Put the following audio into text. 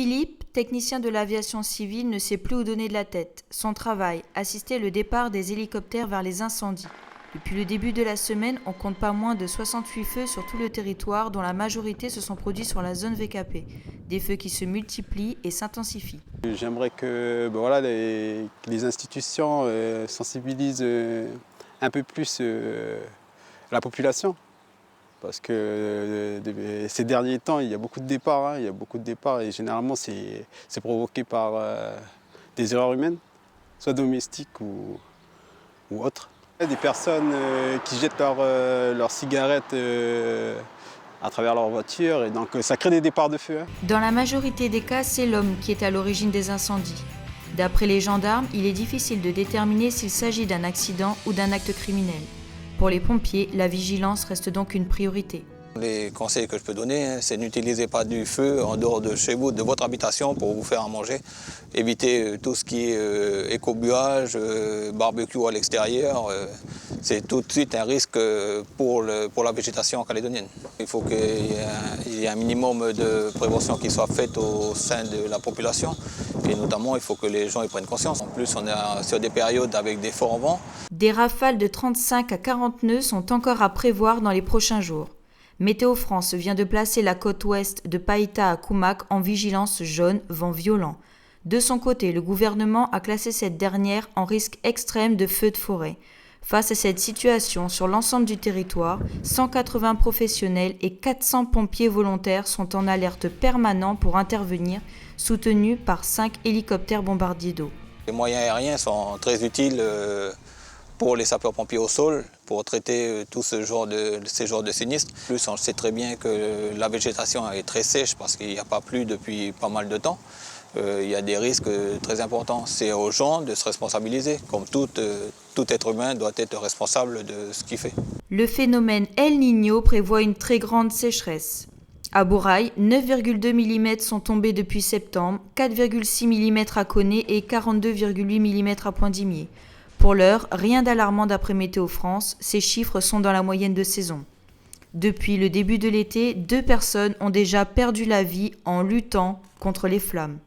Philippe, technicien de l'aviation civile, ne sait plus où donner de la tête. Son travail, assister le départ des hélicoptères vers les incendies. Depuis le début de la semaine, on compte pas moins de 68 feux sur tout le territoire, dont la majorité se sont produits sur la zone VKP. Des feux qui se multiplient et s'intensifient. J'aimerais que les institutions sensibilisent un peu plus la population. Parce que ces derniers temps, il y a beaucoup de départs. Et généralement, c'est provoqué par des erreurs humaines, soit domestiques ou autres. Il y a des personnes qui jettent leurs cigarettes à travers leur voiture et donc ça crée des départs de feu. Dans la majorité des cas, c'est l'homme qui est à l'origine des incendies. D'après les gendarmes, il est difficile de déterminer s'il s'agit d'un accident ou d'un acte criminel. Pour les pompiers, la vigilance reste donc une priorité. Les conseils que je peux donner, c'est n'utilisez pas du feu en dehors de chez vous, de votre habitation pour vous faire à manger. Évitez tout ce qui est écobuage, barbecue à l'extérieur. C'est tout de suite un risque pour la végétation calédonienne. Il faut qu'il y ait un minimum de prévention qui soit faite au sein de la population. Et notamment, il faut que les gens y prennent conscience. En plus, on est sur des périodes avec des forts vents. Des rafales de 35 à 40 nœuds sont encore à prévoir dans les prochains jours. Météo France vient de placer la côte ouest de Païta à Koumak en vigilance jaune, vent violent. De son côté, le gouvernement a classé cette dernière en risque extrême de feux de forêt. Face à cette situation, sur l'ensemble du territoire, 180 professionnels et 400 pompiers volontaires sont en alerte permanente pour intervenir, soutenus par 5 hélicoptères bombardiers d'eau. Les moyens aériens sont très utiles pour les sapeurs-pompiers au sol, pour traiter ces genres de sinistres. En plus, on sait très bien que la végétation est très sèche parce qu'il n'y a pas plu depuis pas mal de temps. Il y a des risques très importants. C'est aux gens de se responsabiliser. Comme tout être humain doit être responsable de ce qu'il fait. Le phénomène El Niño prévoit une très grande sécheresse. À Bourail, 9,2 mm sont tombés depuis septembre, 4,6 mm à Koné et 42,8 mm à Poindimier. Pour l'heure, rien d'alarmant d'après Météo France, ces chiffres sont dans la moyenne de saison. Depuis le début de l'été, 2 personnes ont déjà perdu la vie en luttant contre les flammes.